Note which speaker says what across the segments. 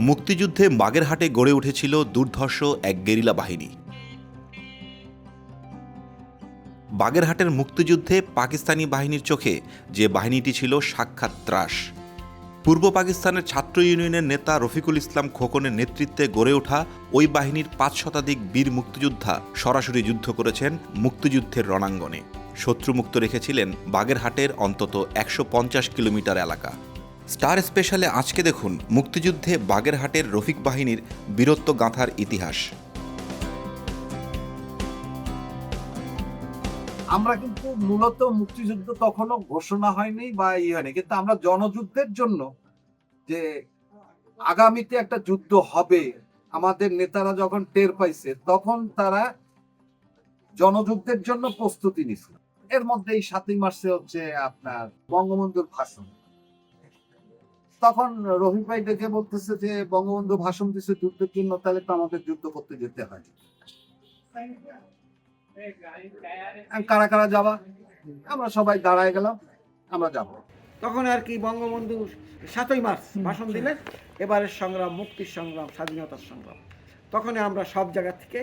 Speaker 1: মুক্তিযুদ্ধে বাগেরহাটে গড়ে উঠেছিল দুর্ধর্ষ এক গেরিলা বাহিনী। বাগেরহাটের মুক্তিযুদ্ধে পাকিস্তানি বাহিনীর চোখে যে বাহিনীটি ছিল সাক্ষাৎ ত্রাস। পূর্ব পাকিস্তানের ছাত্র ইউনিয়নের নেতা রফিকুল ইসলাম খোকনের নেতৃত্বে গড়ে ওঠা ওই বাহিনীর ৫ শতাধিক বীর মুক্তিযোদ্ধা সরাসরি যুদ্ধ করেছেন মুক্তিযুদ্ধের রণাঙ্গনে। শত্রুমুক্ত রেখেছিলেন বাগেরহাটের অন্তত ১৫০ কিলোমিটার এলাকা। স্টার স্পেশালে আজকে দেখুন মুক্তিযুদ্ধে বাগেরহাটের রফিক বাহিনীর বীরত্ব গাঁথার ইতিহাস।
Speaker 2: আমরা কিন্তু মূলত মুক্তিযুদ্ধ তখনও ঘোষণা হয়নি বা হয়নি, কিন্তু আমরা জনযুদ্ধের জন্য যে আগামীতে একটা যুদ্ধ হবে আমাদের নেতারা যখন টের পাইছে, তখন তারা জনযুদ্ধের জন্য প্রস্তুতি নিছে। এর মধ্যে এই ৭ই মার্চে হচ্ছে আপনার বঙ্গবন্ধুর ভাষণ। তখন রফিক ভাই ডেকে বলতেছে যে বঙ্গবন্ধু ভাষণ দিচ্ছে যুদ্ধের জন্য, তাহলে তো আমাদের যুদ্ধ করতে যেতে হয়। কারা কারা যাবা? আমরা সবাই দাঁড়ায় গেলাম, আমরা যাব।
Speaker 3: তখন আর কি বঙ্গবন্ধু ৭ই মার্চ ভাষণ দিলেন, এবারের সংগ্রাম মুক্তির সংগ্রাম, স্বাধীনতার সংগ্রাম। তখনই আমরা সব জায়গা থেকে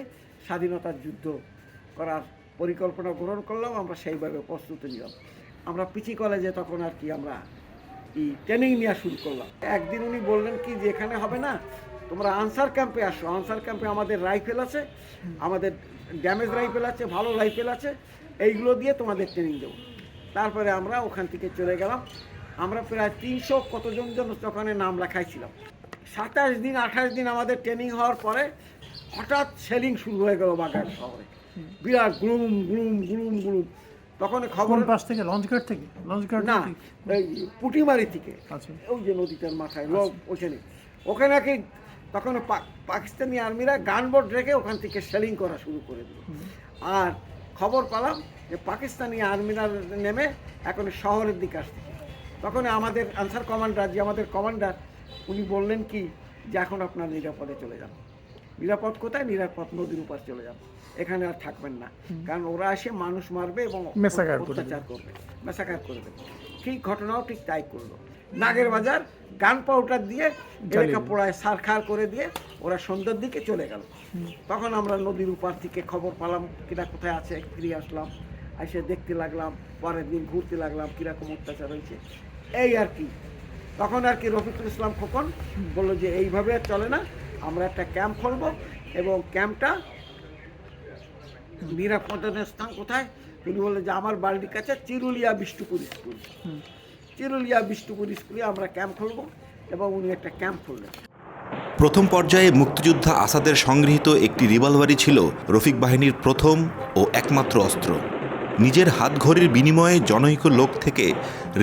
Speaker 3: স্বাধীনতার যুদ্ধ করার পরিকল্পনা গ্রহণ করলাম। আমরা সেইভাবে প্রস্তুতি নিলাম। আমরা পিচি কলেজে তখন আর কি আমরা ট্রেনিং নেওয়া শুরু করলাম। একদিন উনি বললেন কি যে এখানে হবে না, তোমরা আনসার ক্যাম্পে আসো। আনসার ক্যাম্পে আমাদের রাইফেল আছে, আমাদের ড্যামেজ রাইফেল আছে, ভালো রাইফেল আছে, এইগুলো দিয়ে তোমাদের ট্রেনিং দেবো। তারপরে আমরা ওখান থেকে চলে গেলাম। আমরা প্রায় ৩০০ কতজন ওখানে নাম লেখাইছিলাম। ২৭ দিন ২৮ দিন আমাদের ট্রেনিং হওয়ার পরে হঠাৎ সেলিং শুরু হয়ে গেল বাগেরহাট শহরে। বিরাট গুলুম গুলুম গুলুম গুলুম। তখন খবর
Speaker 4: পাশ থেকে লঞ্চঘাট থেকে
Speaker 3: না, এই পুটিমারি থেকে,
Speaker 4: আচ্ছা,
Speaker 3: ওই যে নদীটার মাথায় লোক ওখানে ওখানে কি তখন পাকিস্তানি আর্মিরা গানবোট রেখে ওখান থেকে সেলিং করা শুরু করে দিল। আর খবর পেলাম যে পাকিস্তানি আর্মিরা নেমে এখন শহরের দিকে আসছে। তখন আমাদের আনসার কমান্ডার, যে আমাদের কমান্ডার, উনি বললেন কি যে এখন আপনার নিরাপদে চলে যান। নিরাপদ কোথায়? নিরাপদ নদীর উপর চলে যান, এখানে আর থাকবেন না, কারণ ওরা এসে মানুষ মারবে এবং অত্যাচার করবে, মেসাকার করবে। ঠিক ঘটনাও ঠিক তাই করলো। নাগের বাজার গান পাউডার দিয়ে এলাকা পোড়ায় সারখার করে দিয়ে ওরা সন্ধ্যার দিকে চলে গেল। তখন আমরা নদীর উপর থেকে খবর পেলাম কিরা কোথায় আছে, ফিরে আসলাম, এসে দেখতে লাগলাম, পরের দিন ঘুরতে লাগলাম কীরকম অত্যাচার হয়েছে। এই আর কি। তখন আর কি রফিকুল ইসলাম খোকন বললো যে এইভাবে আর চলে না, আমরা একটা ক্যাম্প খুলব এবং ক্যাম্পটা নিরাপদের স্থান কোথায়? তিনি বললেন যে আমার বাড়ির কাছে চিরুলিয়া বিষ্ণুপুর স্কুল, চিরুলিয়া বিষ্ণুপুর স্কুলে আমরা ক্যাম্প খুলব, এবং উনি একটা ক্যাম্প খুললেন।
Speaker 1: প্রথম পর্যায়ে মুক্তিযোদ্ধা আসাদের সংগৃহীত একটি রিভলভারই ছিল রফিক বাহিনীর প্রথম ও একমাত্র অস্ত্র। নিজের হাতঘড়ির বিনিময়ে জনৈক লোক থেকে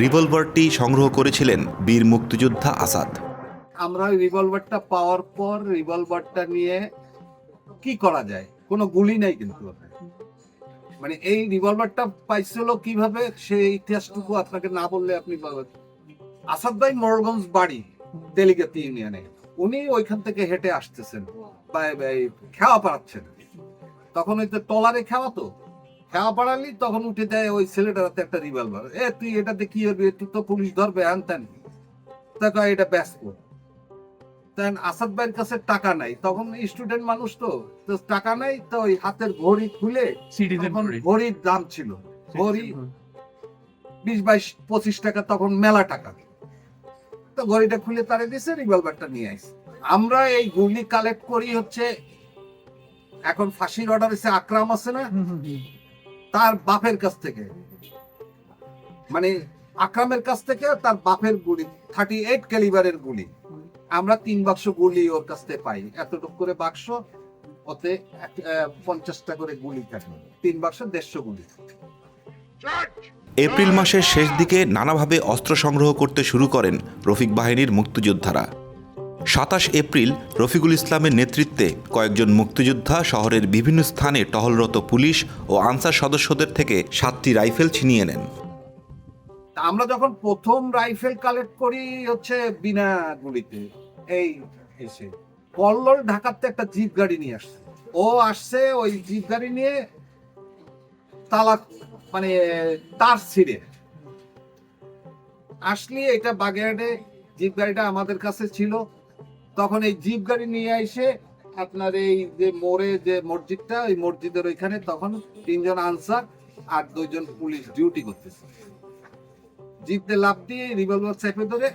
Speaker 1: রিভলভারটি সংগ্রহ করেছিলেন বীর মুক্তিযোদ্ধা আসাদ।
Speaker 2: আমরা রিভলভারটা পাওয়ার পর রিভলভারটা নিয়ে কি করা যায়? কোনো গুলি নাই, কিন্তু মানে এই রিভলভারটা পাইছিল কিভাবে সেই ইতিহাসটুকু আপনাকে না বললে আপনি পাবেন। আসাদ ভাই মোরগঞ্জ বাড়ি তেলিগাতি ইউনিয়নে, উনি ওইখান থেকে হেঁটে আসতেছেন, খেওয়া পাড়াচ্ছেন। তখন ওই তো টলারে খেওয়া, তো খেওয়া পাড়ালি, তখন উঠে দেয় ওই ছেলেটার হাতে একটা রিভলভার। তুই এটাতে কি করবি? তুই তো পুলিশ ধরবে, আনতেন। তাকে এটা ব্যস্ত। আসাদ ভাইয়ের কাছে টাকা নাই, তখন স্টুডেন্ট মানুষ, তো টাকা নাই, তো ওই হাতের ঘড়ি খুলে, ঘড়ির দাম ছিল, ঘড়ি 20-22-25 টাকা, তখন মেলা টাকা। তো ঘড়িটা খুলে তারে দিছে, রিভলভারটা নিয়ে আসছে। আমরা এই গুলি কালেক্ট করি হচ্ছে, এখন ফাঁসির অর্ডার এসে আকরাম আছে না, তার বাপের কাছ থেকে, মানে আকরামের কাছ থেকে তার বাপের গুলি, 38 ক্যালিবারের গুলি। আমরা 3 বাক্স গুলি ওর কাছ থেকে পাই, এতটুক করে বাক্স, ওতে 50টা করে গুলি থাকে, 3 বাক্স 150 গুলি।
Speaker 1: এপ্রিল মাসের শেষ দিকে নানাভাবে অস্ত্র সংগ্রহ করতে শুরু করেন রফিক বাহিনীর মুক্তিযোদ্ধারা। 27 এপ্রিল রফিকুল ইসলামের নেতৃত্বে কয়েকজন মুক্তিযোদ্ধা শহরের বিভিন্ন স্থানে টহলরত পুলিশ ও আনসার সদস্যদের থেকে 7টি রাইফেল ছিনিয়ে নেন।
Speaker 2: আমরা যখন প্রথম রাইফেল কালেক্ট করি হচ্ছে বিনা গুলিতে, এই এসে কল্লোল ঢাকাতে একটা জিপ গাড়ি নিয়ে আসছে। ও আসছে ওই জিপ গাড়ি নিয়ে, তালা মানে তার ছিঁড়ে আসলে, এটা বাগেরহাটে জিপ গাড়িটা আমাদের কাছে ছিল, তখন এই জিপ গাড়ি নিয়ে এসে আপনার এই যে মোড়ে যে মসজিদটা, ওই মসজিদের ওইখানে তখন 3 জন আনসার আর 2 জন পুলিশ ডিউটি করতেছে। জিপতে লাফ দিয়ে রিভলভার চেপে ধরে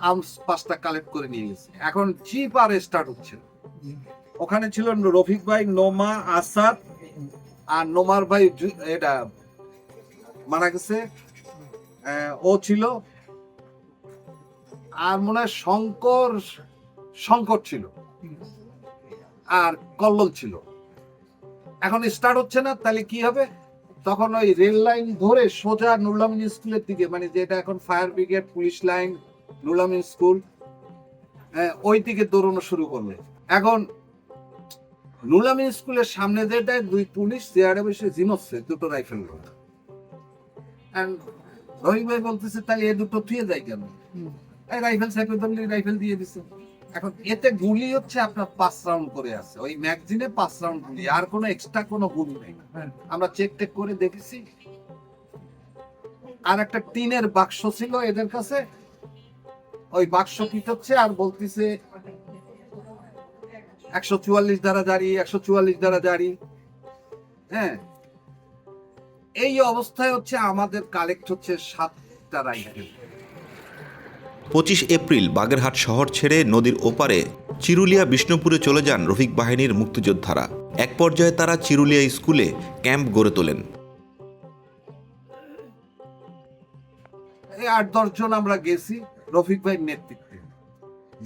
Speaker 2: আর্মস 5টা কালেক্ট করে নিয়ে গেছে। এখন জিপ আর স্টার্ট হচ্ছে না। ওখানে ছিল রফিক ভাই, নোমা, আসাদ আর নোমার ভাই এটা মারা গেছে, ও ছিল, আর মনে হয় শঙ্কর ছিল, আর কল্লোল ছিল। এখন স্টার্ট হচ্ছে না, তাহলে কি হবে? তখন ওই রেল লাইন ধরে সোজা নুরুল আমিন স্কুলের দিকে, মানে যেটা এখন fire brigade, police line, Nurul Amin school, ওই দিকে দৌড়ানো শুরু করলো। এখন নুরুল আমিন স্কুলের সামনে যেটা 2 পুলিশ চেয়ারে বসে ঝিমোচ্ছে 2টো রাইফেল। রহিম ভাই বলতেছে তাহলে এ দুটো থুয়ে যায় কেন? রাইফেল সাইফেল ধরলে রাইফেল দিয়ে দিছে। এখন এতে গুলি হচ্ছে আপনার 5 রাউন্ড করে আছে, ওই ম্যাগাজিনে 5 রাউন্ড গুলি, আর কোনো এক্সট্রা কোনো গুলি নেই। আমরা চেক টেক করে দেখেছি। আর একটা টিনের বাক্স ছিল এদের কাছে, ওই বাক্স পিটাচ্ছে আর বলতেছে 144 দ্বারা জারি, 144 দ্বারা জারি। হ্যাঁ, এই অবস্থায় হচ্ছে আমাদের কালেক্ট হচ্ছে 7টা রাইফেল।
Speaker 1: 25 এপ্রিল বাগেরহাট শহর ছেড়ে নদীর ওপারে চিরুলিয়া বিষ্ণুপুরে চলে যান রফিক বাহিনীর মুক্তিযোদ্ধারা। এক পর্যায়ে তারা চিরুলিয়া স্কুলে ক্যাম্প গড়ে তোলেন।
Speaker 2: এই 8-10 জন আমরা গেছি রফিক ভাইয়ের নেতৃত্বে,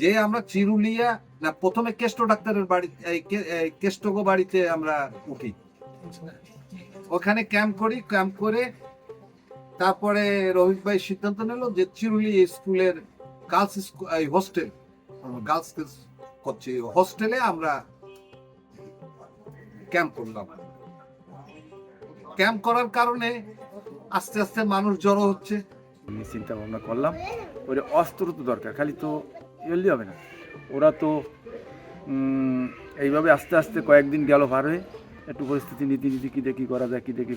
Speaker 2: যে আমরা চিরুলিয়া না, প্রথমে কেষ্ট ডাক্তারের বাড়ি, কেষ্টগো বাড়িতে আমরা উঠি, ওখানে ক্যাম্প করি। ক্যাম্প করে তারপরে রফিক ভাই সিদ্ধান্ত নিল যে চিরুলিয়া স্কুলের গার্লস হোস্টেল, গার্লস করছি হোস্টেলে আমরা ক্যাম্প করলাম। ক্যাম্প করার কারণে আস্তে আস্তে মানুষ জড়ো হচ্ছে।
Speaker 4: চিন্তা ভাবনা করলাম ওরে অস্ত্র তো দরকার, খালি তো এলি হবে না। ওরা তো এইভাবে আস্তে আস্তে কয়েকদিন গেল পার হয়ে, একটু পরিস্থিতি নীতি কী দেখি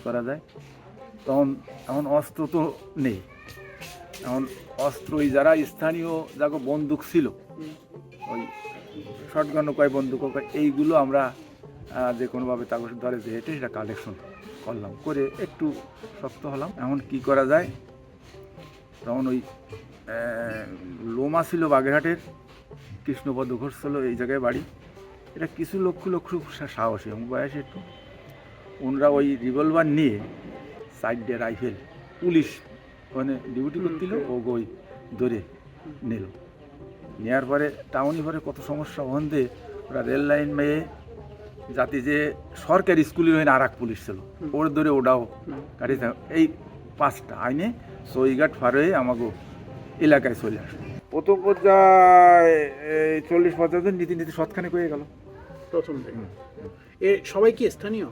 Speaker 4: করা যায়। তখন এখন অস্ত্র তো নেই। এখন অস্ত্র ওই যারা স্থানীয় যাকে বন্দুক ছিল, ওই শটগান কয় বন্দুক এইগুলো আমরা যে কোনোভাবে তাকে ধরে যে হেঁটে সেটা কালেকশন করলাম, করে একটু শক্ত হলাম। এখন কি করা যায়? তখন ওই লোমা ছিল বাগেরহাটের, কৃষ্ণপদ ঘোষ ছিল এই জায়গায় বাড়ি। এটা কিছু লক্ষ সাহসী এবং বয়সে একটু, ওনারা ওই রিভলভার নিয়ে সাইডে রাইফেল, পুলিশ ওখানে ডিউটি করছিল, ও ওই ধরে নিল। নেওয়ার পরে টাউনি পরে কত সমস্যা ওখান দিয়ে ওরা রেল লাইন মেয়ে যাতে যে সরকারি স্কুলের ওখানে আর এক পুলিশ ছিল, ওর ধরে ওটাও কাটিয়ে এই 5টা আইনে সইঘাট পার হয়ে আমাকে এলাকায় চলে আসে। প্রথম পর্যায়ে 40-50 জন নীতি সৎখানে হয়ে গেল
Speaker 5: প্রথম থেকে। এ সবাই কি স্থানীয়?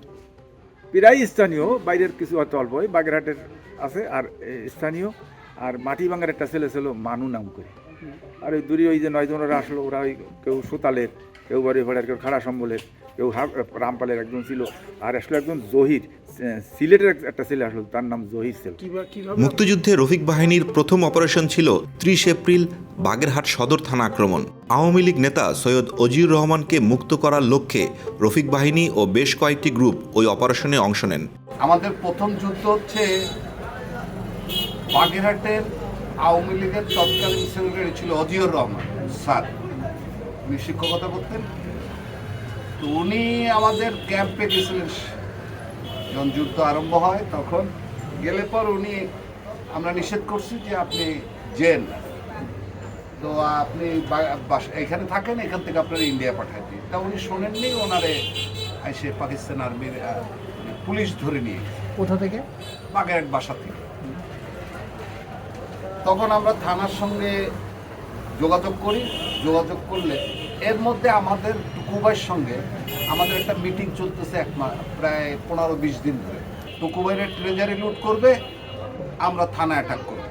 Speaker 4: প্রায় স্থানীয়, বাইরের কিছু হয়তো অল্প, ওই বাগেরহাটের আছে আর স্থানীয়। আর মাটি ভাঙার একটা ছেলে ছিল মানু নাম করে। আর ওই দূরে ওই যে 9 জন ওরা আসলো, ওরা ওই কেউ সুতালের, কেউ বাড়ি ভাড়ার, কেউ খাড়া সম্বলের, কেউ রামপালের একজন ছিল, আর আসলো একজন জহির, সিলেটের একটা ছেলে আসলো, তার নাম জহির ছিল।
Speaker 1: মুক্তিযুদ্ধে রফিক বাহিনীর প্রথম অপারেশন ছিল 30 এপ্রিল বাগেরহাট সদর থানা আক্রমণ। আওয়ামী লীগ নেতা সৈয়দ অজিউর রহমানকে মুক্ত করার লক্ষ্যে রফিক বাহিনী ও বেশ কয়েকটি গ্রুপ ওই অপারেশনে অংশ নেন।
Speaker 2: আমাদের প্রথম যুদ্ধ হচ্ছে বাগেরহাটের আওয়ামী লীগের তৎকালীন সেক্রেটারি ছিল অজিউর রহমান স্যার, উনি শিক্ষকতা করতেন। তো উনি আমাদের ক্যাম্পে গেছিলেন যখন যুদ্ধ আরম্ভ হয়। তখন গেলে পর উনি, আমরা নিষেধ করছি যে আপনি জেন, তো আপনি এখানে থাকেন, এখান থেকে আপনারা ইন্ডিয়া পাঠাই দিন। তা উনি শোনেননি, ওনারে এসে পাকিস্তান আর্মির পুলিশ ধরে নিয়ে।
Speaker 5: কোথা থেকে?
Speaker 2: বাগেরহাট বাসা থেকে। তখন আমরা থানার সঙ্গে যোগাযোগ করি। যোগাযোগ করলে এর মধ্যে আমাদের টুকুভাইয়ের সঙ্গে আমাদের একটা মিটিং চলতেছে প্রায় 15-20 দিন ধরে। টুকুভাইয়ের ট্রেজারি লুট করবে, আমরা থানা অ্যাটাক করব।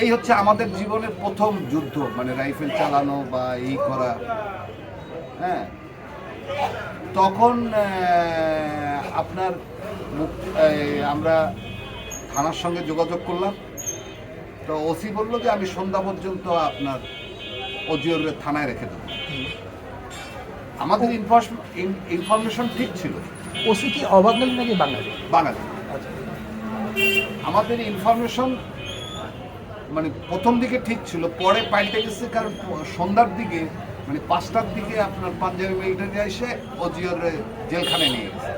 Speaker 2: এই হচ্ছে আমাদের জীবনের প্রথম যুদ্ধ, মানে রাইফেল চালানো বা এই করা। হ্যাঁ, তখন আপনার আমরা থানার সঙ্গে যোগাযোগ করলাম। তো ওসি বললো যে আমি সন্ধ্যা পর্যন্ত আপনার অজিয়রের থানায় রেখে দেবো। আমাদের ইনফরমেশন ঠিক ছিল,
Speaker 5: ওসি কি অবাঙালি নাকি বাঙালি?
Speaker 2: বাঙালি। আমাদের ইনফরমেশন মানে প্রথম দিকে ঠিক ছিল, পরে পাল্টে গেছে, কারণ সন্ধ্যার দিকে মানে 5টার দিকে আপনার পাঞ্জাবি মিলিটারি এসে অজিয়রে জেলখানায় নিয়ে গেছে।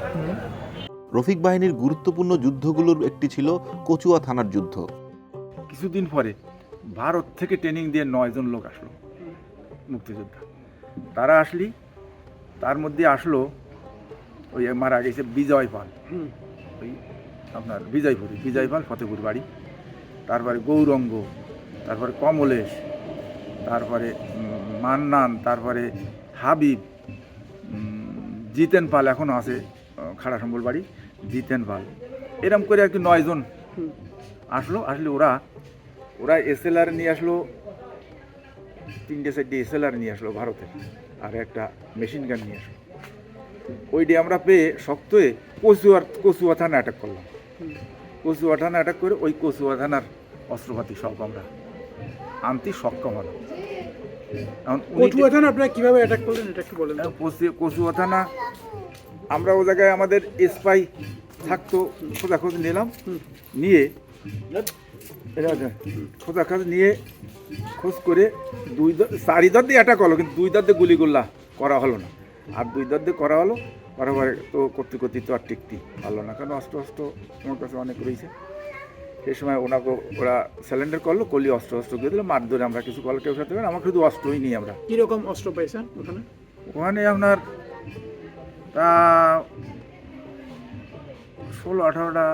Speaker 1: রফিক বাহিনীর গুরুত্বপূর্ণ যুদ্ধগুলোর একটি ছিল কচুয়া থানার যুদ্ধ।
Speaker 4: কিছুদিন পরে ভারত থেকে ট্রেনিং দিয়ে 9 জন লোক আসলো মুক্তিযোদ্ধা। তারা আসলি, তার মধ্যে আসলো ওই মারা গেছে বিজয় পাল, ওই আপনার বিজয় পাল ফতেপুর বাড়ি, তারপরে গৌরঙ্গ, তারপরে কমলেশ, তারপরে মান্নান, তারপরে হাবিব, জিতেন পাল এখনও আছে খাড়া সম্বল বাড়ি, জিতেন পাল, এরম করে আর কি 9 জন আসলে ওরা এসএলআর নিয়ে আসলো, 3-4 এসএলআর নিয়ে আসলো ভারতের, আর একটা মেশিন গান নিয়ে আসলো। ওইটি আমরা পেয়ে শক্ত হয়ে কচুয়া থানা অ্যাটাক করলাম। কচুয়া থানা অ্যাটাক করে ওই কচুয়া থানার অস্ত্রপাতি সব আমরা আনতে সক্ষম হলাম।
Speaker 5: কচুয়া থানা আপনারা কিভাবে অ্যাটাক করলেন এটা একটু বলেন তো।
Speaker 4: কচুয়া থানা আমরা ও জায়গায় আমাদের স্পাই থাকতো, খোঁজাখোঁজ নিলাম, নিয়ে খোঁজাখোঁজ নিয়ে খোঁজ করে 4 দর দিয়ে অ্যাটাক হলো, কিন্তু 2 দর দিয়ে গুলিগুল্লা করা হলো না, আর 2 দর দিয়ে করা হলো। বরাবর তো করতে তো আর টিকতে পারলো না, কারণ অস্ত্র আমার কাছে অনেক রয়েছে। সেই সময় ওরা স্যালেন্ডার করলো, করলে অস্ত্র দিয়ে দিল, মার ধরে আমরা কিছু কল কেউ সাথে, আমার শুধু অস্ত্রই নিই আমরা।
Speaker 5: কিরকম অস্ত্র পাইছেন
Speaker 4: ওখানে আপনার তা 16-18টা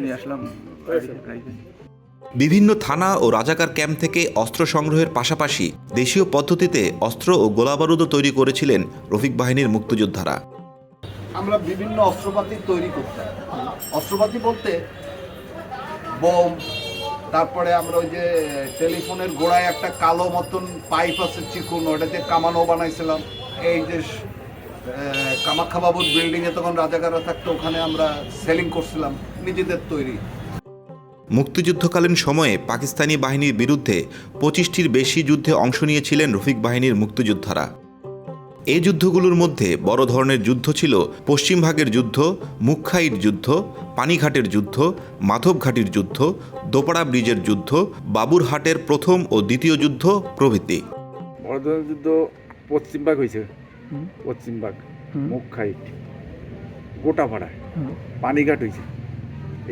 Speaker 4: নিয়ে আসলাম।
Speaker 1: বিভিন্ন থানা ও রাজাকার ক্যাম্প থেকে অস্ত্র সংগ্রহের পাশাপাশি দেশীয় পদ্ধতিতে অস্ত্র ও গোলাবারুদও তৈরি করেছিলেন রফিক বাহিনীর মুক্তিযোদ্ধারা।
Speaker 2: আমরা বিভিন্ন অস্ত্রপাতি তৈরি করতাম। অস্ত্রপাতি বলতে বোম, তারপরে আমরা ওই যে টেলিফোনের গোড়ায় একটা কালো মতন পাইপ আছে চিকুন, ওটাতে কামানো বানাইছিলাম। এই যে কামাখ্যা বাবুর বিল্ডিংয়ে তখন রাজাকাররা থাকতো, ওখানে আমরা সেলিং করছিলাম নিজেদের তৈরি।
Speaker 1: মুক্তিযুদ্ধকালীন সময়ে পাকিস্তানি বাহিনীর বিরুদ্ধে 25টির বেশি যুদ্ধে অংশ নিয়েছিলেন রফিক বাহিনীর মুক্তিযোদ্ধারা। এই যুদ্ধগুলোর মধ্যে বড় ধরনের যুদ্ধ ছিল পশ্চিমভাগের যুদ্ধ, মুখ্যাইর যুদ্ধ, পানিঘাটের যুদ্ধ, মাধবঘাটির যুদ্ধ, দোপাড়া ব্রিজের যুদ্ধ, বাবুরহাটের প্রথম ও দ্বিতীয় যুদ্ধ প্রভৃতি।
Speaker 4: বড় ধরনের যুদ্ধ পশ্চিমবাগ হয়েছে, পশ্চিমবাগ, মুখ্যাইট, গোটাপাড়ায়, পানিঘাট হয়েছে।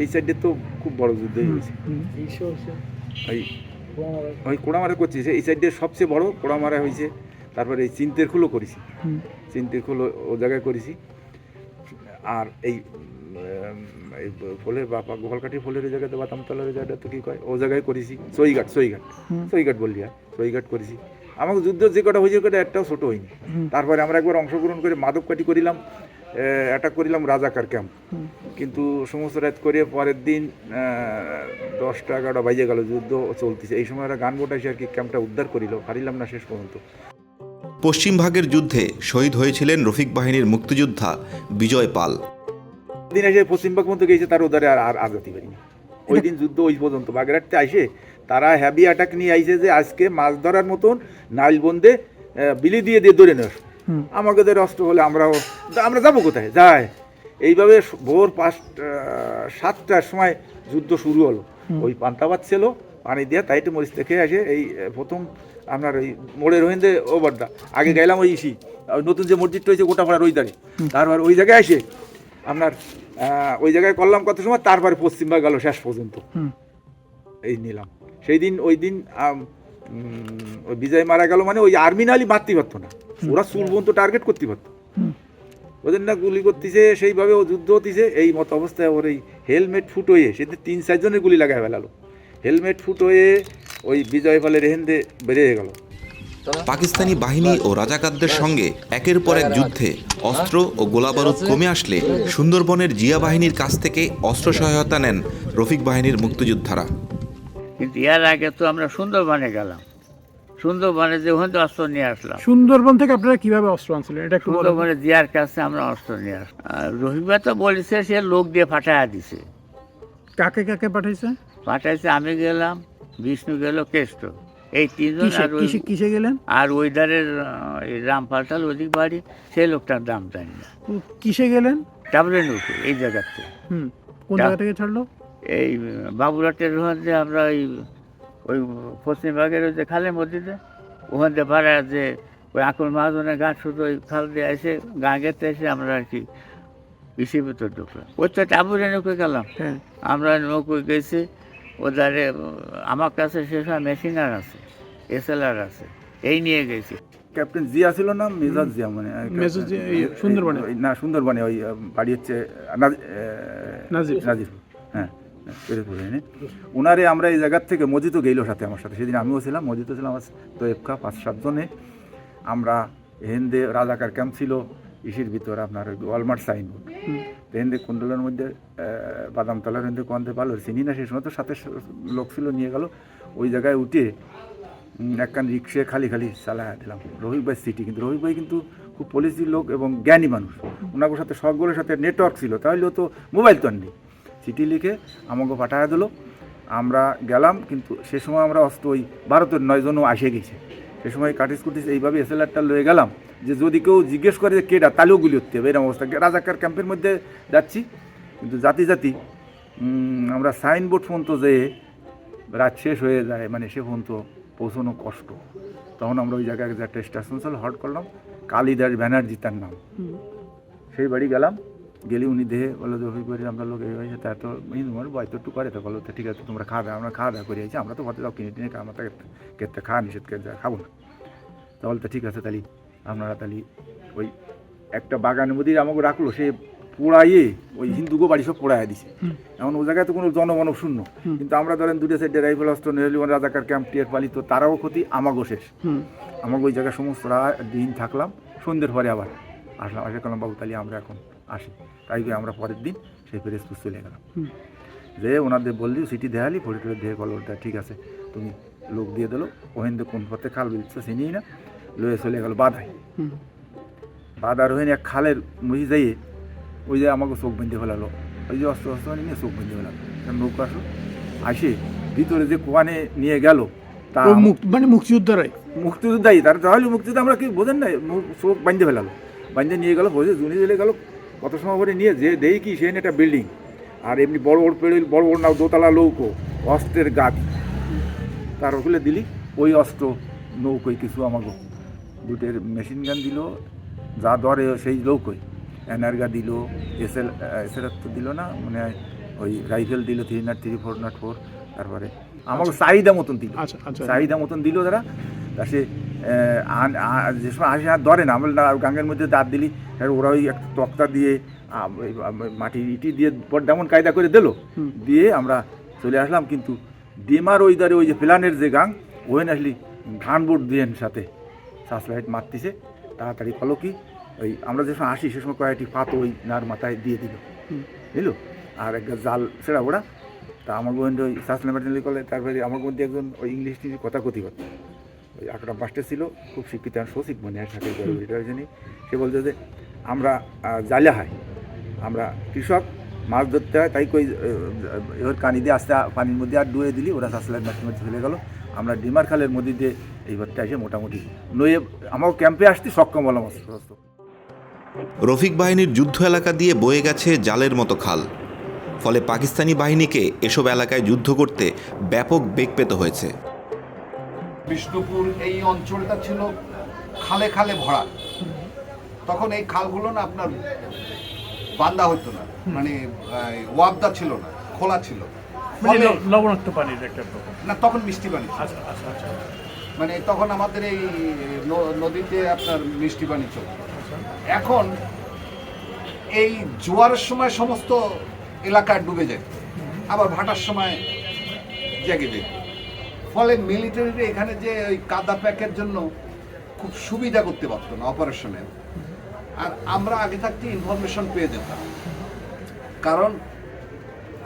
Speaker 4: এই সাইডে তো খুব বড় যুদ্ধই হয়েছে। ওই কোড়ামারা করছি, এই সাইডে সবচেয়ে বড় কোড়ামারা হয়েছে। তারপরে এই চিন্তের খুলও করেছি, চিন্তের খুলো ও জায়গায় করেছি। আর এই ফলের বাপা গোপালকাঠির ফলের জায়গাতে বাতামতলার জায়গাটা তো কী কয়, ও জায়গায় করেছি। সইঘাট বললি, আর সইঘাট করেছি। আমাকে যুদ্ধ যে কটা হয়েছে কটা একটাও ছোটো হয়নি। তারপরে আমরা একবার অংশগ্রহণ করে মাধবকাঠি করিলাম, অ্যাটাক করিলাম রাজাকার ক্যাম্প, কিন্তু সমস্ত রাত করে পরের দিন 10টা-11টা বাজে গেল, যুদ্ধ চলতেছে। এই সময় ওরা গান বোট এসে আর কি ক্যাম্পটা উদ্ধার করিল, হারিলাম না শেষ পর্যন্ত।
Speaker 1: পশ্চিমভাগের যুদ্ধে শহীদ হয়েছিলেন রফিক বাহিনীর মুক্তিযোদ্ধা বিজয় পাল।
Speaker 4: দিন এসে পশ্চিমবঙ্গ মধ্যে গিয়েছে, তার ওদারে আর যেতে পারিনি। ওই দিন যুদ্ধ ওই পর্যন্ত বাগেরহাটতে আইসে তারা হ্যাভি অ্যাটাক নিয়ে আইসে যে আজকে মাছ ধরার মতন নাইলবন্দে বিলি দিয়ে ধরে নেস। আমাকে অস্ত্র হলে আমরা যাবো কোথায়, যায় এইভাবে ভোর 5-7টার সময় যুদ্ধ শুরু হলো। ওই পান্তাবাদ ছিল, পানি দিয়ে তাইটে মরিচ থেকে আসে এই প্রথম আপনার ওই মোড়ের রহিন্দে ওভারটা আগে গেলাম ওই নতুন যে মসজিদটা হয়েছে গোটাপাড়ার ওই দাঁড়িয়ে, তারপর ওই জায়গায় আসে আপনার ওই জায়গায় করলাম কত সময়, তারপরে পশ্চিমবঙ্গ গেল শেষ পর্যন্ত এই নিলাম। সেই দিন ওই দিন ওই বিজয় মারা গেল, মানে ওই আর্মি নালি মারতে পারতো না, ওরা চুল পর্যন্ত টার্গেট করতে পারতো, ওদের না গুলি করতেছে, সেইভাবে ও যুদ্ধ হতেছে। এই মতো অবস্থায় ওর এই হেলমেট ফুট হয়ে সেদিন 3-4 জনের গুলি লাগায় ফেলালো। হেলমেট ফুট হয়ে ওই বিজয় পালের হেন্দে বেরিয়ে গেল।
Speaker 1: পাকিস্তানি বাহিনী ও রাজাকারদের সঙ্গে একের পর এক যুদ্ধে অস্ত্র ও গোলাবারুদ কমে আসলে সুন্দরবনের জিয়া বাহিনীর কাছ থেকে অস্ত্র সহায়তা নেন রফিক বাহিনীর মুক্তিযোদ্ধারা।
Speaker 6: কিন্তু এর আগে তো আমরা সুন্দরবনে গেলাম, সুন্দরবনে যে ওখান থেকে অস্ত্র নিয়ে আসলাম।
Speaker 5: সুন্দরবন থেকে আপনারা কিভাবে অস্ত্র আনছিলেন এটা একটু বলুন।
Speaker 6: সুন্দরবনে জিয়ার কাছে আমরা অস্ত্র নিয়ে আসলাম। আর রফিক ভাই তো বলেছে সে লোক দিয়ে ফাটাইয়া দিছে।
Speaker 5: কাকে কাকে পাঠাইছে?
Speaker 6: পাঠাইছে, আমি গেলাম, বিষ্ণু গেল কেষ্ট, এই তিনজন।
Speaker 5: কিসে
Speaker 6: আর
Speaker 5: কিসে কিসে গেলেন?
Speaker 6: আর ওইদারের রামপালটাল ওদিক বাড়ি, সেই লোকটার দাম জানি না।
Speaker 5: কিসে গেলেন?
Speaker 6: ডাবলেন উঠে এই জায়গাতে,
Speaker 5: কোন জায়গা থেকে ছাড়লো?
Speaker 6: এই বাবুরাটের ওখান দিয়ে আমরা ওই পশ্চিমবঙ্গের ওই যে খালের মধ্যে ওখান দিয়ে ভাড়া যে ওই আকুল মহাজনের গাছ শুধু ওই খাল দিয়ে এসে গা গেতে এসে আমরা আর কি কৃষির ভিতর ঢুকলাম। ওই তো টাবুরে নৌকে গেলাম,
Speaker 5: হ্যাঁ।
Speaker 6: আমরা নৌকো গেছি ওদারে। আমার কাছে সে সময় মেশিনার আছে, এসএলআর আছে, এই নিয়ে গেছি।
Speaker 4: ক্যাপ্টেন জিয়া ছিল না, মেজর জিয়া, মানে
Speaker 5: মেজর জিয়া, এই সুন্দরবনে?
Speaker 4: না, সুন্দরবনে ওই বাড়ি হচ্ছে
Speaker 5: নাজির।
Speaker 4: নাজির, হ্যাঁ, পিরোজপুরে। ওনারে আমরা এই জায়গার থেকে, মজিদও গেইল সাথে আমার সাথে, সেদিন আমিও ছিলাম, মজিদও ছিলাম, আমার তো এফকা 5-7 জনে। আমরা হেন্দে রাজাকার ক্যাম্প ছিল ইসির ভিতর, আপনার ওই ওয়ালমার্ট সাইনবোর্ড, হেন্দে কুণ্ডলের মধ্যে বাদামতলার হেন্দে কোয়ান্তে পারলো চিনি না, সেই সময় তো সাথে লোক ছিল, নিয়ে গেল। ওই জায়গায় উঠে একখান রিক্সে খালি খালি চালায় দিলাম রফিক ভাই সিটি। কিন্তু রফিক ভাই কিন্তু খুব পলিসির লোক এবং জ্ঞানী মানুষ, ওনার সাথে সবগুলোর সাথে নেটওয়ার্ক ছিল, তাহলেও তো মোবাইল তো আনলি। চিঠি লিখে আমাকে পাঠায় দিল, আমরা গেলাম। কিন্তু সে সময় আমরা অস্ত ওই ভারতের 9 জনও আসে গেছে। সে সময় কাটিস কুটিস এইভাবে এসএলআরটা লয়ে গেলাম, যে যদি কেউ জিজ্ঞেস করে যে কেডা, তাহলেও গুলি উঠতে হবে, এরকম অবস্থা। রাজাকার ক্যাম্পের মধ্যে যাচ্ছি, কিন্তু জাতি জাতি আমরা সাইনবোর্ড ফোন তো যেয়ে রাত শেষ হয়ে যায়, মানে সে ফোন তো পৌঁছানো কষ্ট। তখন আমরা ওই জায়গায় যে একটা স্টেশন ছিল, হল্ট করলাম, কালিদাস ব্যানার্জি তার নাম। সেই বাড়ি গেলাম, গেলে উনি দেহে বললো যে অভিজ্ঞ করে আমরা লোক এই হয়েছে, তা তো হিন্দুমার বয় তো একটু করে, তো বলো তো ঠিক আছে, তোমরা খাওয়া দাওয়া, আমরা খাওয়া দাওয়া করে আছি, আমরা তো ভাতে দাও কিনে টিনে আমরা তাকে কেটে খাওয়া নিষেধ করে খাবো না। তা বলতে ঠিক আছে, তাহলে আপনারা তাহলে ওই একটা বাগানের মধ্যে আমাকে রাখলো, সে পোড়াইয়ে ওই হিন্দুকে বাড়ি সব পোড়াইয়া দিছে। এখন ওই জায়গায় তো কোনো জনমানব শূন্য, কিন্তু আমরা ধরেন 2 সাইডে রাইফেল অস্ত্র নিয়ে রাজাকার ক্যাম্প টিয়ার পালিত, তারাও ক্ষতি, আমাকেও শেষ। আমাকে ওই জায়গায় সমস্ত দিন থাকলাম, সন্ধ্যের পরে আবার আসলাম, আসে করলাম বাবু তাহলে আমরা এখন আসি। তাই আমরা পরের দিন সেই ফেরেজপুর চলে গেলাম, যে ওনাদের বললি সিটি দেখালি, ফটো টরে দেখে বলো ঠিক আছে, তুমি লোক দিয়ে দিলো, ওখান থেকে কোন পথে খাল বিলছে চিনিই না, লয়ে চলে গেল বাধায়। বাধার ওখানে এক খালের মুহি যাইয়ে ওই যে আমাকে চোখ বেঁধে ফেলালো, ওই যে অস্ত্র অস্ত্র নিয়ে চোখ বেঁধে ফেলালো। নৌকা আসলো, আসে ভিতরে যে কোয়ানে নিয়ে গেল, তা
Speaker 5: মানে মুক্তিযোদ্ধারাই?
Speaker 4: মুক্তিযোদ্ধাই, তার তাহলে মুক্তিযোদ্ধা আমরা কি বোঝেন না, চোখ বাঁধতে ফেলালো, বাঁধতে নিয়ে গেলো, বোঝে জুনি চলে গেলো। কত সময় পরে নিয়ে যে দেই কি সেখানে একটা বিল্ডিং, আর এমনি বড় বড় পেড়িল, বড় বড় নাও, দোতলা লৌকো, অস্ত্রের গাবি, তার ওগুলো দিলি। ওই অস্ত্র নৌকোয় কিছু আমাকে 2টের মেশিন গান দিল, যা ধরে সেই লৌকোয়, এনার্গা দিল, এসএলআর তো দিল না, মানে ওই রাইফেল দিল 303, 404, তারপরে আমাকে চাহিদা মতন দিল, চাহিদা মতন দিল তারা। তা সে যে সময় আসে আর ধরে না, আমরা গাঙ্গের মধ্যে দাঁত দিলি, ওরা ওই একটা তক্তা দিয়ে মাটির ইটি দিয়ে যেমন কায়দা করে দিল, দিয়ে আমরা চলে আসলাম। কিন্তু ডিমার ওই ধারে ওই যে প্লানের যে গাং, ওখানে আসলি ধান বোর্ড দিয়ে সাথে সাসলাইট মারতেছে, তাড়াতাড়ি ফলো কি ওই আমরা যে সময় আসি সে সময় কয়েকটি পাতো ওই নার মাথায় দিয়ে দিল, বুঝলো, আর একটা জাল ছেড়া ওরা। তা আমার মধ্যে ওই সাসলা মার্টিনালি করলে, তারপরে আমার মধ্যে একজন ওই ইংলিশ কথা কথি করতো, ওই আকরাম মাস্টার ছিল, খুব শিক্ষিত, সচিব মনে হয় সাথে জানি। সে বলছে যে আমরা জালে হয়, আমরা কৃষক, মাছ ধরতে হয়, তাই কই এবার কানি দিয়ে আস্তে পানির মধ্যে আর ডুয়ে দিলি, ওরা সাসলাইট মাটির মধ্যে চলে গেলো। আমরা ডিমার খালের মধ্যে দিয়ে এইবারটা এসে মোটামুটি নয়ে আমার ক্যাম্পে আসতে সক্ষম হলাম।
Speaker 1: রফিক বাহিনীর যুদ্ধ এলাকা দিয়ে বয়ে গেছে জালের মতো খাল, ফলে পাকিস্তানি বাহিনীকে এসব এলাকায় যুদ্ধ করতে ব্যাপক বেগ পেতে হয়েছে।
Speaker 2: বিষ্ণুপুর এই অঞ্চলটা ছিল খালে খালে ভরা, তখন এই খালগুলো না আপনার বান্ধা হতো না, মানে ওয়াবদা ছিল না, খোলা ছিল,
Speaker 5: লবণাক্ত পানির একটা
Speaker 2: না, তখন মিষ্টি পানি,
Speaker 5: আচ্ছা,
Speaker 2: মানে তখন আমাদের এই নদীতে আপনার মিষ্টি পানি চলত। এখন এই জোয়ারের সময় সমস্ত এলাকায় ডুবে যায়, আবার ভাটার সময় জেগে যায়, ফলে মিলিটারিরা এখানে যে ওই কাদা প্যাকের জন্য খুব সুবিধা করতে পারতো না অপারেশনের। আর আমরা আগে থাকতে ইনফরমেশন পেয়ে যেতাম, কারণ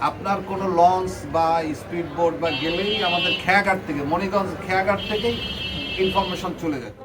Speaker 2: আপনার কোনো লঞ্চ বা স্পিড বোট বা গেলেই আমাদের খেয়াঘাট থেকে, মণিগঞ্জ খেয়াঘাট থেকেই ইনফরমেশন চলে যেত।